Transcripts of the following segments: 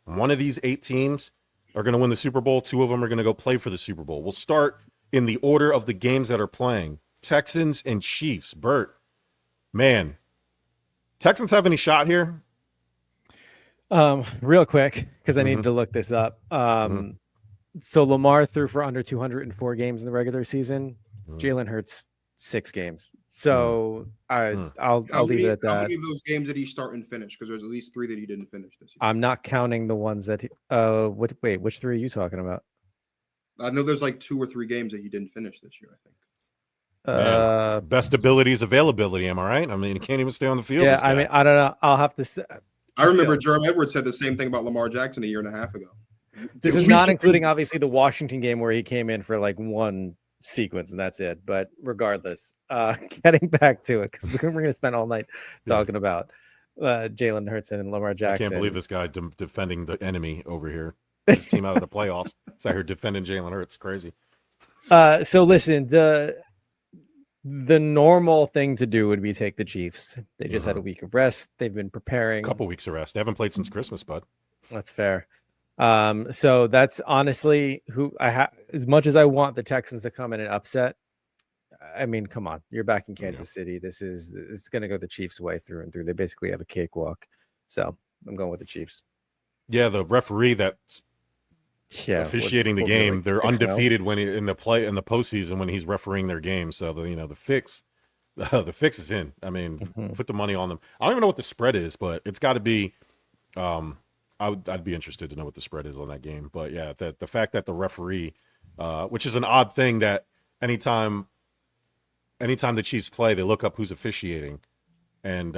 One of these 8 teams are going to win the Super Bowl. 2 of them are going to go play for the Super Bowl. We'll start in the order of the games that are playing. Texans and Chiefs. Bert, man, Texans have any shot here? Real quick, because I needed to look this up. So Lamar threw for under 204 games in the regular season. Jalen Hurts 6 games. So I'll leave it at that. How many of those games did he start and finish? Because there's at least 3 that he didn't finish this year. I'm not counting the ones that. Which 3 are you talking about? I know there's like 2 or 3 games that he didn't finish this year, I think. Best ability is availability. Am I right? I mean, he can't even stay on the field. Yeah, I mean, I don't know. I'll have to say. I remember Jerm Edwards said the same thing about Lamar Jackson a year and a half ago. This is not including, obviously, the Washington game where he came in for like 1 sequence and that's it. But regardless, getting back to it, because we're going to spend all night talking about Jalen Hurts and Lamar Jackson. I can't believe this guy defending the enemy over here. His team out of the playoffs. So I heard defending Jalen Hurts. Crazy. So listen, the normal thing to do would be take the Chiefs. They just had a week of rest. They've been preparing. A couple weeks of rest. They haven't played since Christmas, bud. That's fair. So that's honestly who I have. As much as I want the Texans to come in and upset, I mean, come on, you're back in Kansas City. It's going to go the Chiefs' way through and through. They basically have a cakewalk. So I'm going with the Chiefs. Yeah, the referee that officiating the game, like they're undefeated when in the postseason when he's refereeing their game. So the fix is in. I mean, put the money on them. I don't even know what the spread is, but it's got to be. I'd be interested to know what the spread is on that game. But yeah, the fact that the referee, which is an odd thing, that anytime the Chiefs play, they look up who's officiating, and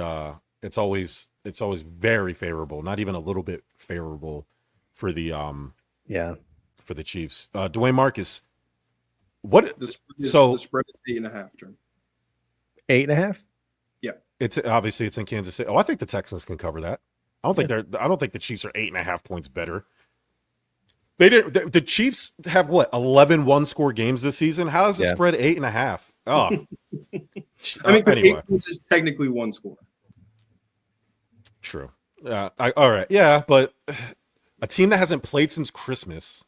it's always very favorable, not even a little bit favorable for the for the Chiefs. Dwayne Marcus, what the spread is 8.5, Jerm. 8.5? Yeah. It's obviously it's in Kansas City. Oh, I think the Texans can cover that. I don't think the Chiefs are 8.5 points better. They did. The Chiefs have 11 one-score games this season. How is the spread 8.5? Oh, I think 8 points is technically 1 score. True. All right. Yeah, but a team that hasn't played since Christmas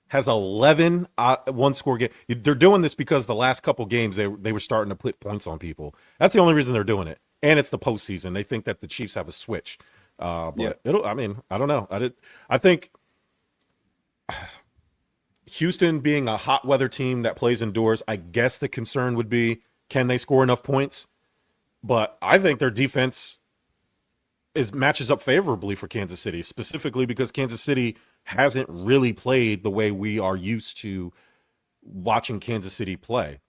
has 11 one-score games. They're doing this because the last couple games they were starting to put points on people. That's the only reason they're doing it. And it's the postseason. They think that the Chiefs have a switch. But I don't know. I think Houston being a hot weather team that plays indoors, I guess the concern would be, can they score enough points? But I think their defense matches up favorably for Kansas City, specifically because Kansas City hasn't really played the way we are used to watching Kansas City play.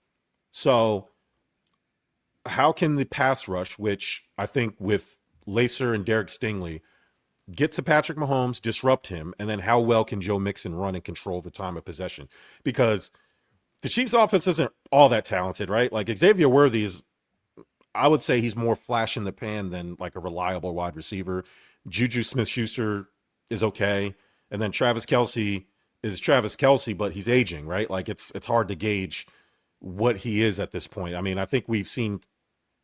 So how can the pass rush, which I think with Lacer and Derek Stingley, get to Patrick Mahomes, disrupt him, and then how well can Joe Mixon run and control the time of possession? Because the Chiefs' offense isn't all that talented, right? Like Xavier Worthy is, I would say he's more flash in the pan than like a reliable wide receiver. Juju Smith-Schuster is okay. And then Travis Kelce is Travis Kelce, but he's aging, right? Like it's hard to gauge what he is at this point. I mean, I think we've seen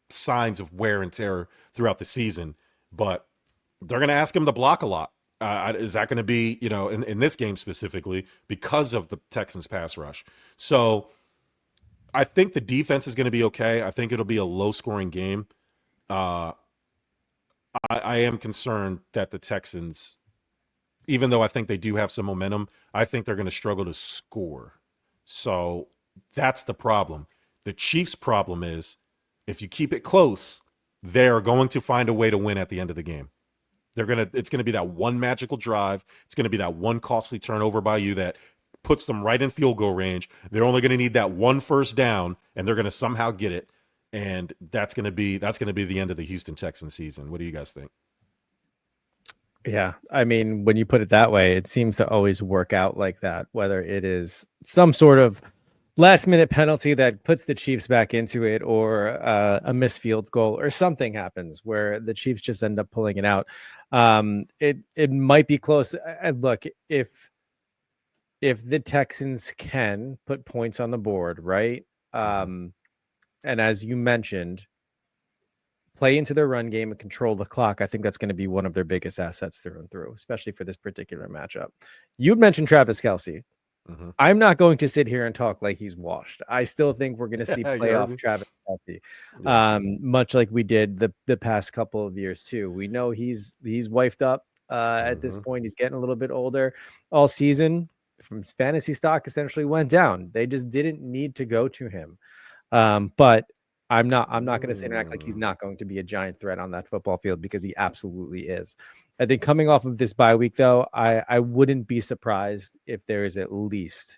signs of wear and tear throughout the season, but they're going to ask him to block a lot. Is that going to be, in this game specifically because of the Texans pass rush? So I think the defense is going to be okay. I think it'll be a low scoring game. I am concerned that the Texans, even though I think they do have some momentum, I think they're going to struggle to score. So that's the problem. The Chiefs' problem is if you keep it close, they're going to find a way to win at the end of the game. It's going to be that one magical drive. It's going to be that one costly turnover by you that puts them right in field goal range. They're only going to need that one first down, and they're going to somehow get it. And that's going to be the end of the Houston Texans season. What do you guys think? Yeah, I mean, when you put it that way, it seems to always work out like that, whether it is some sort of last-minute penalty that puts the Chiefs back into it, or a missed field goal, or something happens where the Chiefs just end up pulling it out. It might be close. Look, if the Texans can put points on the board, right? And as you mentioned, play into their run game and control the clock, I think that's going to be one of their biggest assets through and through, especially for this particular matchup. You'd mentioned Travis Kelce. Mhm. I'm not going to sit here and talk like he's washed. I still think we're going to see You heard playoff me? Travis Kelce, Yeah. much like we did the past couple of years too. We know he's wifed up at this Mhm. point. He's getting a little bit older. All season from his fantasy stock essentially went down. They just didn't need to go to him. But I'm not going to sit and act like he's not going to be a giant threat on that football field, because he absolutely is. I think coming off of this bye week, though, I wouldn't be surprised if there is at least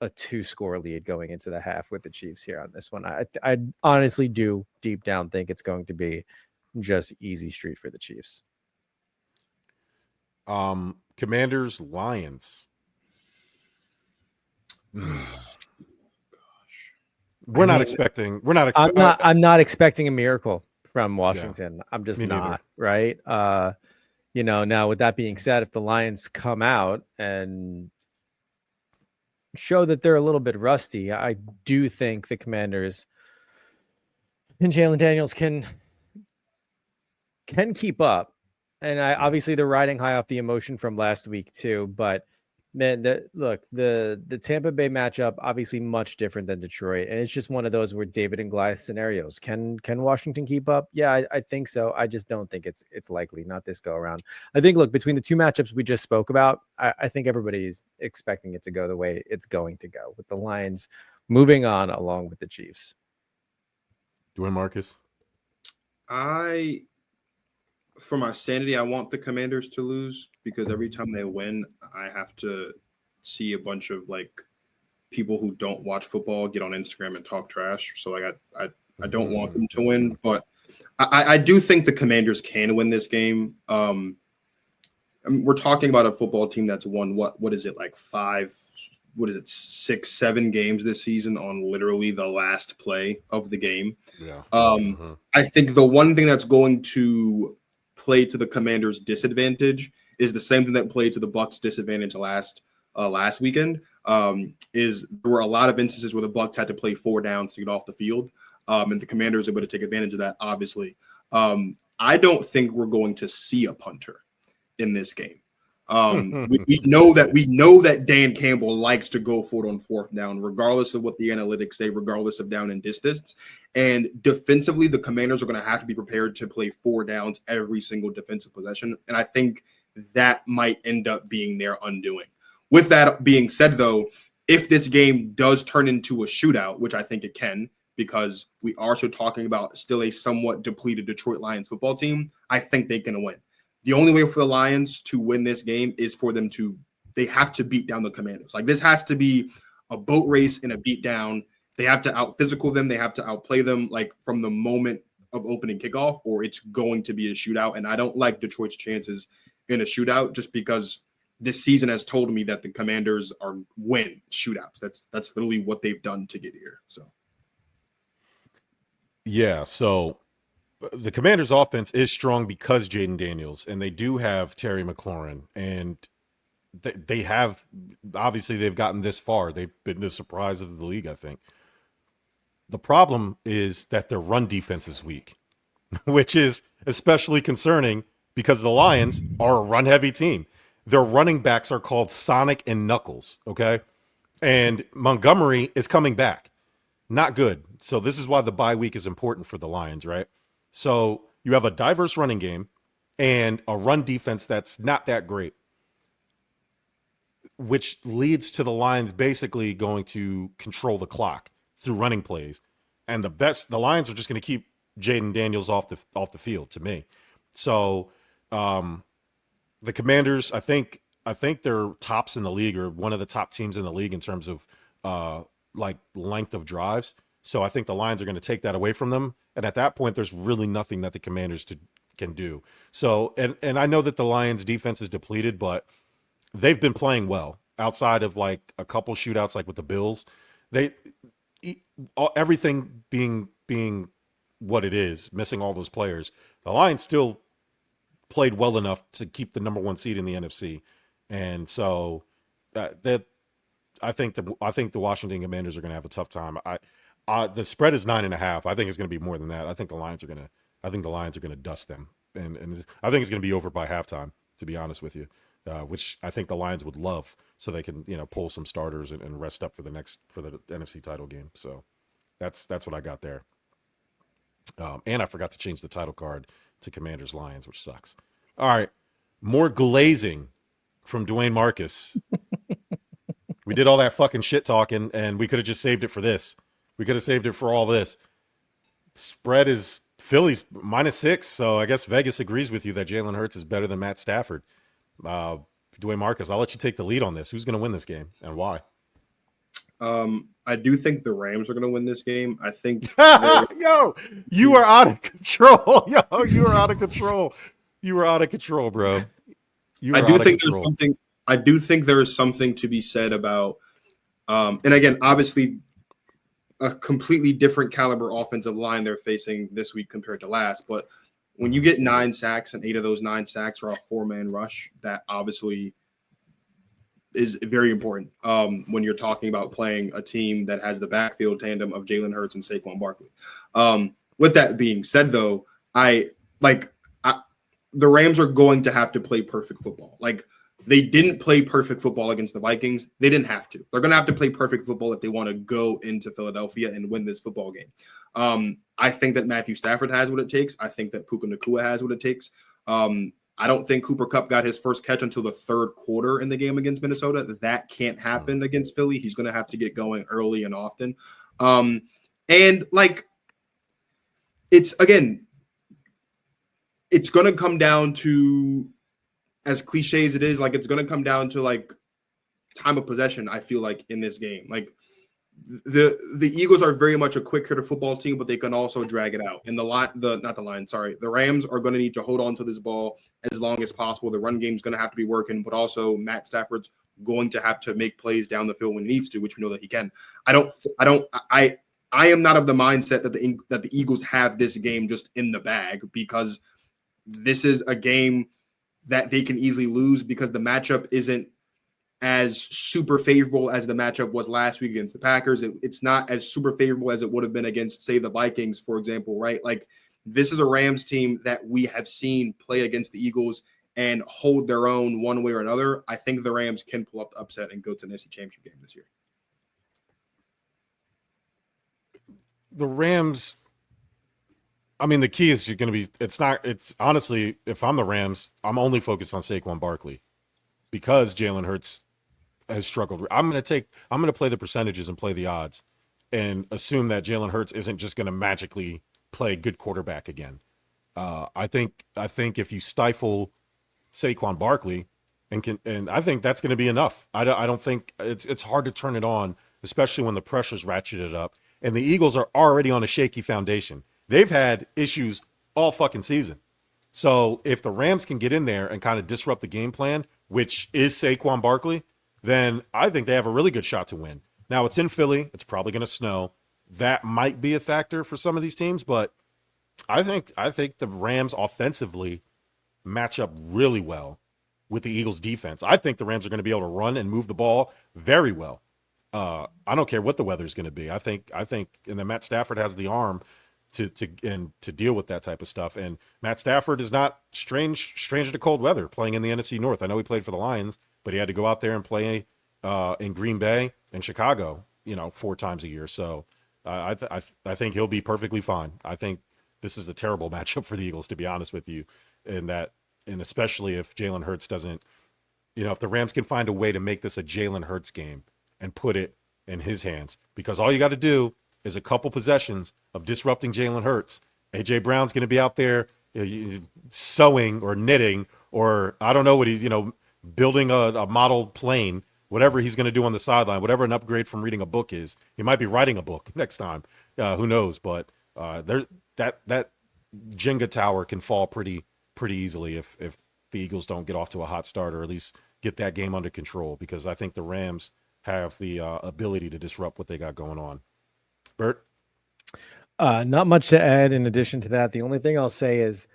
a 2-score lead going into the half with the Chiefs here on this one. I honestly do deep down think it's going to be just easy street for the Chiefs. Commanders, Lions. We're not expecting. I'm not expecting a miracle from Washington. I'm just me neither. not, right? Now with that being said, if the Lions come out and show that they're a little bit rusty, I do think the Commanders and Jalen Daniels can keep up. And obviously they're riding high off the emotion from last week too. But man, the Tampa Bay matchup obviously much different than Detroit, and it's just one of those where David and Goliath scenarios. Can Washington keep up? Yeah, I think so. I just don't think it's likely. Not this go around. I think between the two matchups we just spoke about, I think everybody's expecting it to go the way it's going to go, with the Lions moving on along with the Chiefs. Dwayne Marcus. For my sanity, I want the Commanders to lose, because every time they win, I have to see a bunch of people who don't watch football get on Instagram and talk trash. So I don't want them to win, but I do think the Commanders can win this game. I mean, we're talking about a football team that's won what is it, 6, 7 games this season on literally the last play of the game. Yeah. I think the one thing that's going to play to the Commanders' disadvantage is the same thing that played to the Bucs' disadvantage last weekend. Is there were a lot of instances where the Bucs had to play 4 downs to get off the field, and the Commanders were able to take advantage of that. Obviously, I don't think we're going to see a punter in this game. We know that Dan Campbell likes to go for it on 4th down, regardless of what the analytics say, regardless of down and distance. And defensively, the Commanders are going to have to be prepared to play 4 downs every single defensive possession. And I think that might end up being their undoing. With that being said, though, if this game does turn into a shootout, which I think it can, because we are also talking about still a somewhat depleted Detroit Lions football team, I think they can win. The only way for the Lions to win this game is for them they have to beat down the Commanders. This has to be a boat race and a beat down. They have to out physical them. They have to outplay them from the moment of opening kickoff, or it's going to be a shootout. And I don't like Detroit's chances in a shootout, just because this season has told me that the Commanders win shootouts. That's literally what they've done to get here. So, yeah. So the Commanders' offense is strong because Jaden Daniels, and they do have Terry McLaurin, and they have, obviously they've gotten this far. They've been the surprise of the league, I think. The problem is that their run defense is weak, which is especially concerning because the Lions are a run-heavy team. Their running backs are called Sonic and Knuckles, okay? And Montgomery is coming back. Not good. So this is why the bye week is important for the Lions, right? So you have a diverse running game and a run defense that's not that great, which leads to the Lions basically going to control the clock through running plays. And the Lions are just going to keep Jaden Daniels off the field, to me. So the Commanders, I think they're tops in the league, or one of the top teams in the league in terms of length of drives. So I think the Lions are going to take that away from them. And at that point, there's really nothing that the Commanders can do. So, and I know that the Lions defense is depleted, but they've been playing well outside of a couple shootouts, with the Bills. Everything being what it is, missing all those players, the Lions still played well enough to keep the number 1 seed in the NFC. And so I think the Washington Commanders are going to have a tough time. The spread is 9.5. I think it's going to be more than that. I think the Lions are going I think the Lions are going to dust them, and I think it's going to be over by halftime. To be honest with you, which I think the Lions would love, so they can pull some starters and rest up for the NFC title game. So that's what I got there. And I forgot to change the title card to Commanders Lions, which sucks. All right, more glazing from Dwayne Marcus. We did all that fucking shit talking, and we could have just saved it for this. We could have saved it for all this. Spread is Philly's -6, so I guess Vegas agrees with you that Jalen Hurts is better than Matt Stafford. Dwayne Marcus, I'll let you take the lead on this. Who's going to win this game and why? I do think the Rams are going to win this game. I think. Yo, you are out of control. Yo, you are out of control. You are out of control, bro. I do think there's something. I do think there is something to be said about, and again, obviously, a completely different caliber offensive line they're facing this week compared to last. But when you get 9 sacks and 8 of those 9 sacks are a 4-man rush, that obviously is very important when you're talking about playing a team that has the backfield tandem of Jalen Hurts and Saquon Barkley. With that being said, though, the Rams are going to have to play perfect football. Like, they didn't play perfect football against the Vikings. They didn't have to. They're going to have to play perfect football if they want to go into Philadelphia and win this football game. I think that Matthew Stafford has what it takes. I think that Puka Nacua has what it takes. I don't think Cooper Kupp got his first catch until the third quarter in the game against Minnesota. That can't happen against Philly. He's going to have to get going early and often. It's going to come down to, as cliche as it is, it's going to come down to time of possession. I feel like in this game, the Eagles are very much a quick hitter football team, but they can also drag it out. And the Rams are going to need to hold on to this ball as long as possible. The run game is going to have to be working, but also Matt Stafford's going to have to make plays down the field when he needs to, which we know that he can. I am not of the mindset that the Eagles have this game just in the bag, because this is a game that they can easily lose because the matchup isn't as super favorable as the matchup was last week against the Packers. It's not as super favorable as it would have been against, say, the Vikings, for example, right? This is a Rams team that we have seen play against the Eagles and hold their own one way or another. I think the Rams can pull up the upset and go to the NFC Championship game this year. The Rams, the key is going to be, it's honestly, if I'm the Rams, I'm only focused on Saquon Barkley because Jalen Hurts has struggled. I'm going to play the percentages and play the odds and assume that Jalen Hurts isn't just going to magically play good quarterback again. I think if you stifle Saquon Barkley and I think that's going to be enough. I don't think it's hard to turn it on, especially when the pressure's ratcheted up and the Eagles are already on a shaky foundation. They've had issues all fucking season. So if the Rams can get in there and kind of disrupt the game plan, which is Saquon Barkley, then I think they have a really good shot to win. Now, it's in Philly. It's probably going to snow. That might be a factor for some of these teams, but I think the Rams offensively match up really well with the Eagles defense. I think the Rams are going to be able to run and move the ball very well. I don't care what the weather's going to be. I think and then Matt Stafford has the arm to deal with that type of stuff. And Matt Stafford is not stranger to cold weather playing in the NFC North. I know he played for the Lions, but he had to go out there and play in Green Bay and Chicago, 4 times a year. So I think he'll be perfectly fine. I think this is a terrible matchup for the Eagles, to be honest with you, and especially if Jalen Hurts doesn't, if the Rams can find a way to make this a Jalen Hurts game and put it in his hands, because all you got to do is a couple possessions of disrupting Jalen Hurts. A.J. Brown's going to be out there sewing or knitting, or I don't know what he's, building a model plane, whatever he's going to do on the sideline, whatever an upgrade from reading a book is. He might be writing a book next time. Who knows? But that Jenga tower can fall pretty easily if the Eagles don't get off to a hot start, or at least get that game under control, because I think the Rams have the ability to disrupt what they got going on. Bert? Not much to add in addition to that. The only thing I'll say is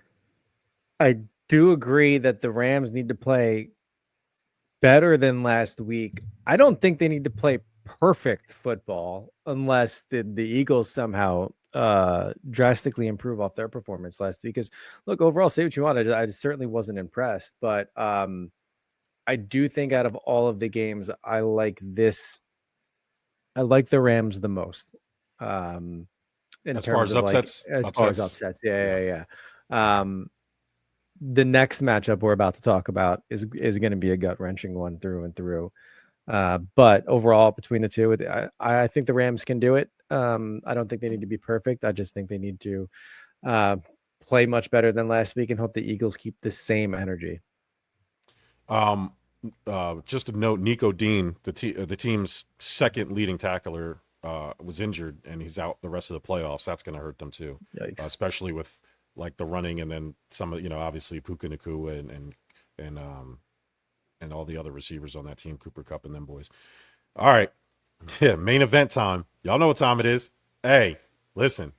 I do agree that the Rams need to play better than last week. I don't think they need to play perfect football unless the Eagles somehow drastically improve off their performance last week. Because look, overall, say what you want, I certainly wasn't impressed, but I do think out of all of the games, I like the Rams the most. In As far terms as of like upsets, as far as upsets. Yeah. The next matchup we're about to talk about is going to be a gut-wrenching one through and through. But overall, between the two, I think the Rams can do it. I don't think they need to be perfect. I just think they need to play much better than last week and hope the Eagles keep the same energy. Just to note, Nico Dean, the team's second leading tackler, was injured and he's out the rest of the playoffs. That's going to hurt them too, especially with like the running and then some of obviously Puka Nacua and all the other receivers on that team, Cooper Kupp and them boys. All right, yeah, main event time. Y'all know what time it is. Hey, listen,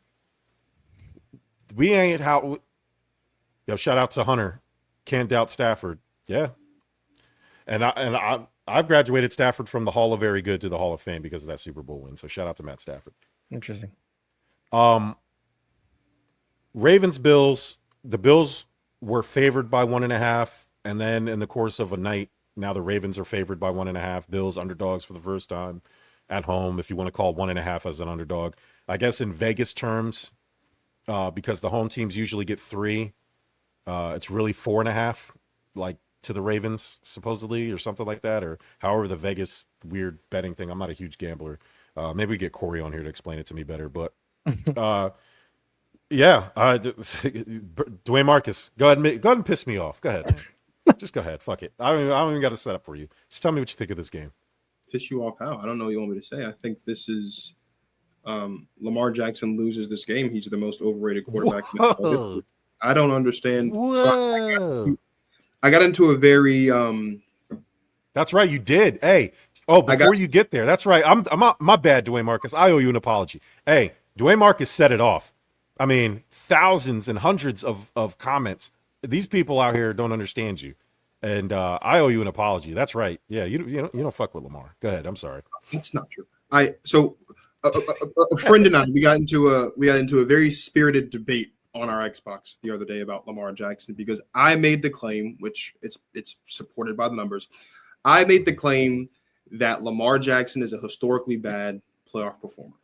we ain't how. Yo, shout out to Hunter, can't doubt Stafford. Yeah, and I've graduated Stafford from the Hall of Very Good to the Hall of Fame because of that Super Bowl win. So shout out to Matt Stafford. Interesting. Ravens, Bills. The Bills were favored by 1.5. And then in the course of a night, now the Ravens are favored by 1.5. Bills underdogs for the first time at home, if you want to call 1.5 as an underdog. I guess in Vegas terms, because the home teams usually get 3, it's really 4.5, like to the Ravens, supposedly, or something like that, or however the Vegas weird betting thing. I'm not a huge gambler. Maybe we get Corey on here to explain it to me better. But yeah, Dwayne Marcus, go ahead and piss me off. Go ahead, man. Just go ahead. Fuck it. I don't even got to set up for you. Just tell me what you think of this game. Piss you off how? I don't know what you want me to say. I think this is Lamar Jackson loses this game. He's the most overrated quarterback in all history. I don't understand. So I got into a very That's right, you did. Hey, before you get there, that's right. I'm my bad, Dwayne Marcus. I owe you an apology. Hey, Dwayne Marcus set it off. I mean, thousands and hundreds of comments. These people out here don't understand you, and I owe you an apology. That's right. Yeah, you don't fuck with Lamar. Go ahead. I'm sorry. It's not true. A friend and I we got into a very spirited debate on our Xbox the other day about Lamar Jackson because I made the claim, which it's supported by the numbers. I made the claim that Lamar Jackson is a historically bad playoff performer,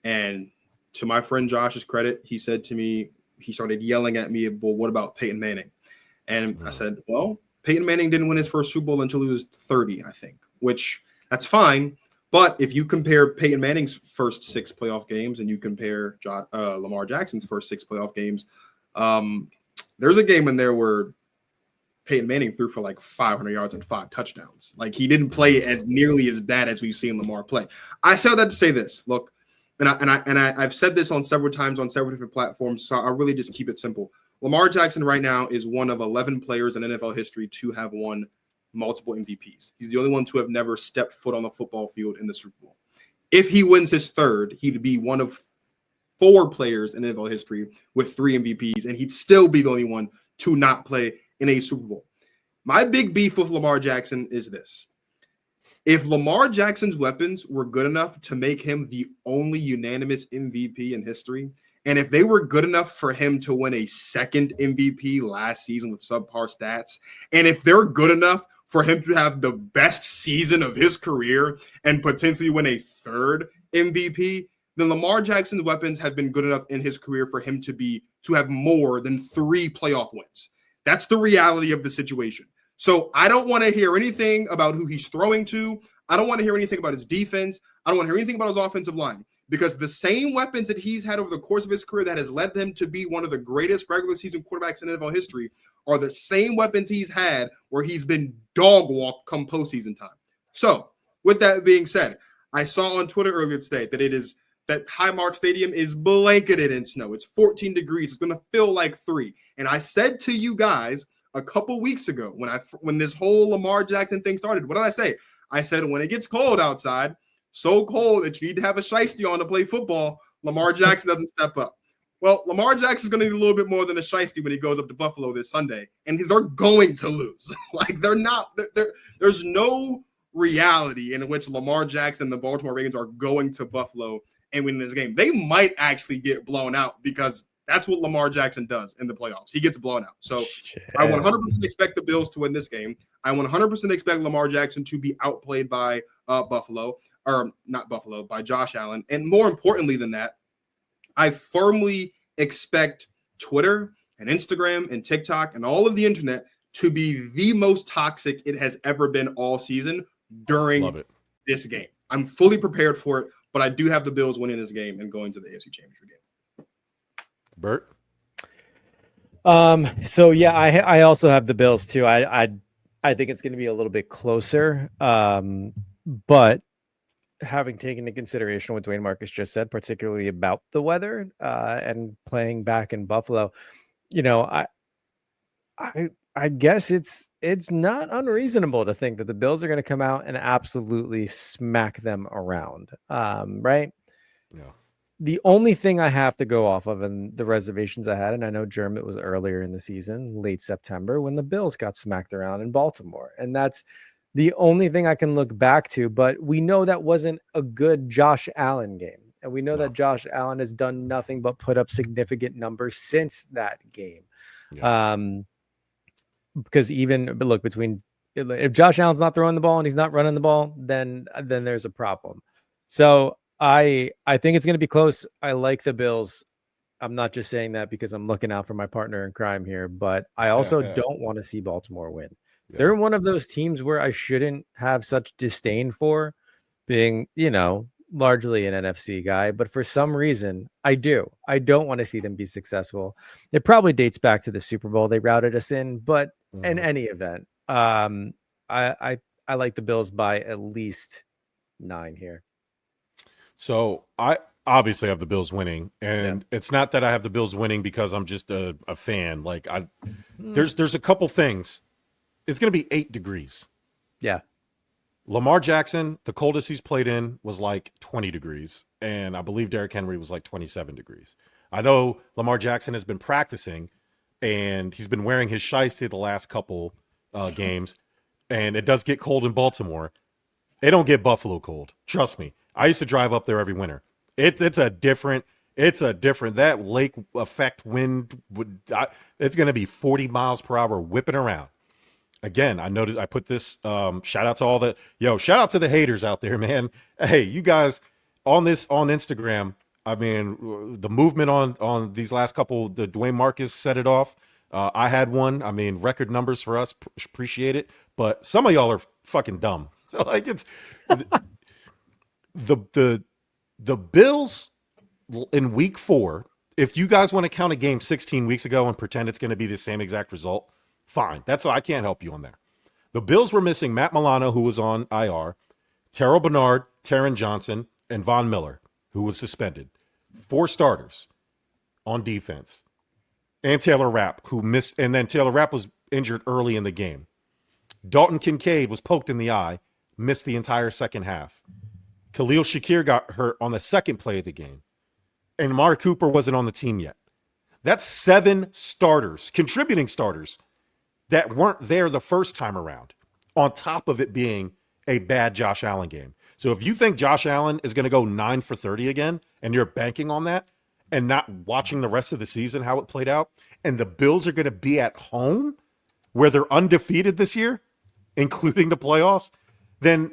and to my friend Josh's credit, he said to me, he started yelling at me, well, what about Peyton Manning? And I said, well, Peyton Manning didn't win his first Super Bowl until he was 30, I think, which that's fine. But if you compare Peyton Manning's first 6 playoff games and you compare Lamar Jackson's first 6 playoff games, there's a game in there where Peyton Manning threw for like 500 yards and 5 touchdowns. Like he didn't play as nearly as bad as we've seen Lamar play. I said that to say this. Look, I've said this on several times on several different platforms, so I'll really just keep it simple. Lamar Jackson right now is one of 11 players in NFL history to have won multiple MVPs. He's the only one to have never stepped foot on the football field in the Super Bowl. If he wins his third, he'd be one of 4 players in NFL history with 3 MVPs, and he'd still be the only one to not play in a Super Bowl. My big beef with Lamar Jackson is this. If Lamar Jackson's weapons were good enough to make him the only unanimous MVP in history, and if they were good enough for him to win a second MVP last season with subpar stats, and if they're good enough for him to have the best season of his career and potentially win a third MVP, then Lamar Jackson's weapons have been good enough in his career for him to have more than 3 playoff wins. That's the reality of the situation. So I don't want to hear anything about who he's throwing to. I don't want to hear anything about his defense. I don't want to hear anything about his offensive line because the same weapons that he's had over the course of his career that has led him to be one of the greatest regular season quarterbacks in NFL history are the same weapons he's had where he's been dog walked come postseason time. So with that being said, I saw on Twitter earlier today that Highmark Stadium is blanketed in snow. It's 14 degrees. It's going to feel like 3. And I said to you guys a couple weeks ago when this whole Lamar Jackson thing started, what did I say? I said, when it gets cold outside, so cold that you need to have a shiesty on to play football, Lamar Jackson doesn't step up. Well, Lamar Jackson's going to need a little bit more than a shiesty when he goes up to Buffalo this Sunday, and they're going to lose. There's no reality in which Lamar Jackson and the Baltimore Ravens are going to Buffalo and win this game. They might actually get blown out because that's what Lamar Jackson does in the playoffs. He gets blown out. So I 100% expect the Bills to win this game. I 100% expect Lamar Jackson to be outplayed by by Josh Allen. And more importantly than that, I firmly expect Twitter and Instagram and TikTok and all of the internet to be the most toxic it has ever been all season during this game. I'm fully prepared for it, but I do have the Bills winning this game and going to the AFC Championship game. Bert? So yeah, I also have the Bills too. I think it's going to be a little bit closer. But having taken into consideration what Dwayne Marcus just said, particularly about the weather, and playing back in Buffalo, you know, I guess it's not unreasonable to think that the Bills are going to come out and absolutely smack them around. Right? Yeah. The only thing I have to go off of and the reservations I had, and I know Jerm, it was earlier in the season, late September, when the Bills got smacked around in Baltimore. And that's the only thing I can look back to. But we know that wasn't a good Josh Allen game. And we know that Josh Allen has done nothing but put up significant numbers since that game. Yeah. Because if Josh Allen's not throwing the ball and he's not running the ball, then there's a problem. So I think it's going to be close. I like the Bills. I'm not just saying that because I'm looking out for my partner in crime here, but I also don't want to see Baltimore win. Yeah. They're one of those teams where I shouldn't have such disdain for, being, largely an NFC guy, but for some reason I do. I don't want to see them be successful. It probably dates back to the Super Bowl they routed us in, but in any event, I like the Bills by at least 9 here. So I obviously have the Bills winning, and it's not that I have the Bills winning because I'm just a fan. Like there's a couple things. It's going to be 8 degrees. Yeah. Lamar Jackson, the coldest he's played in was like 20 degrees, and I believe Derrick Henry was like 27 degrees. I know Lamar Jackson has been practicing, and he's been wearing his shiesty the last couple games, and it does get cold in Baltimore. It don't get Buffalo cold. Trust me. I used to drive up there every winter. It's a different that lake effect wind it's going to be 40 miles per hour whipping around. Again, I noticed I put this shout out to the haters out there, man. Hey, you guys on Instagram. I mean, the movement on these last couple, the Dwayne Marcus set it off. I had one. I mean, record numbers for us. Appreciate it. But some of y'all are fucking dumb. Like it's the Bills in week 4. If you guys want to count a game 16 weeks ago and pretend it's going to be the same exact result, fine. That's all. I can't help you on there. The Bills were missing Matt Milano, who was on IR, Terrell Bernard, Taron Johnson, and Von Miller, who was suspended. 4 starters on defense. And Taylor Rapp, who missed, and then Taylor Rapp was injured early in the game. Dalton Kincaid was poked in the eye, missed the entire second half. Khalil Shakir got hurt on the second play of the game. And Amari Cooper wasn't on the team yet. That's 7 starters, contributing starters, that weren't there the first time around, on top of it being a bad Josh Allen game. So if you think Josh Allen is going to go 9 for 30 again, and you're banking on that and not watching the rest of the season, how it played out, and the Bills are going to be at home where they're undefeated this year, including the playoffs, then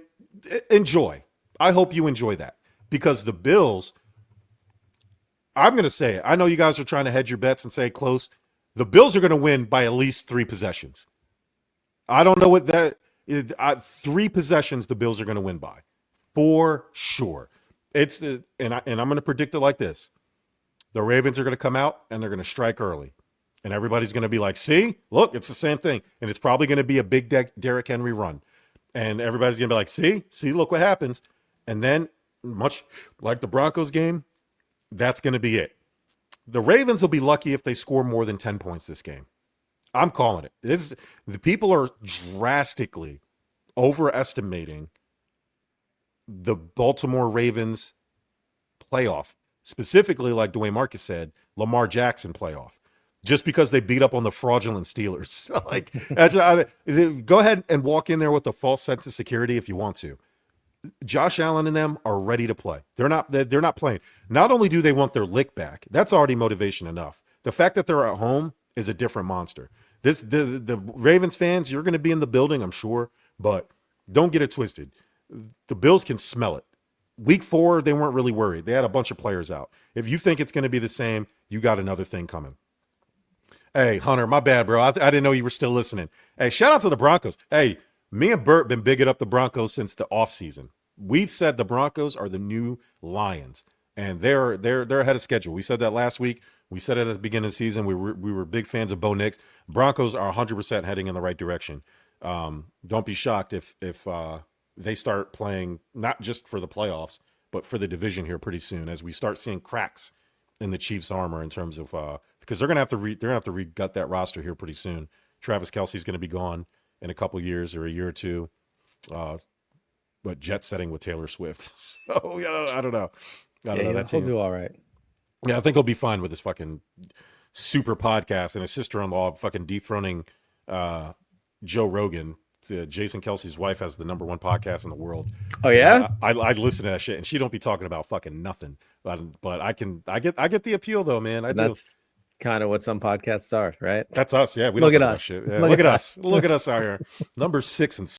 enjoy. I hope you enjoy that, because the Bills, I'm going to say it. I know you guys are trying to hedge your bets and say close. The Bills are going to win by at least 3 possessions. I don't know what that is. 3 possessions the Bills are going to win by, for sure. And I'm going to predict it like this. The Ravens are going to come out and they're going to strike early. And everybody's going to be like, see, look, it's the same thing. And it's probably going to be a big Derrick Henry run. And everybody's going to be like, see, look what happens. And then, much like the Broncos game, that's going to be it. The Ravens will be lucky if they score more than 10 points this game. I'm calling it. The people are drastically overestimating the Baltimore Ravens playoff, specifically, like Dwayne Marcus said, Lamar Jackson playoff, just because they beat up on the fraudulent Steelers. Go ahead and walk in there with a false sense of security if you want to. Josh Allen and them are ready to play. They're not playing. Not only do they want their lick back, that's already motivation enough. The fact that they're at home is a different monster. The Ravens fans, you're going to be in the building, I'm sure, but don't get it twisted. The Bills can smell it. Week 4, they weren't really worried. They had a bunch of players out. If you think it's going to be the same, you got another thing coming. Hey, Hunter, my bad, bro. I didn't know you were still listening. Hey, shout out to the Broncos. Hey, me and Bert been bigging up the Broncos since the offseason. We've said the Broncos are the new Lions, and they're ahead of schedule. We said that last week. We said it at the beginning of the season. We were big fans of Bo Nix. Broncos are 100% heading in the right direction. Don't be shocked if they start playing not just for the playoffs, but for the division here pretty soon, as we start seeing cracks in the Chiefs' armor in terms of because they're gonna have to re-gut that roster here pretty soon. Travis Kelce's gonna be gone in a couple years or a year or two, but jet setting with Taylor Swift. So yeah, I don't know. That he'll team. do all right. Yeah, I think he'll be fine with his fucking super podcast and his sister-in-law fucking dethroning Joe Rogan. Jason Kelsey's wife has the #1 podcast in the world. Oh yeah, I listen to that shit, and she don't be talking about fucking nothing. But I get the appeal though, man. That's kind of what some podcasts are, right? That's us. Yeah, we Look don't at talk about us. shit. Yeah, Look look at at us. Look at us out here. #6 and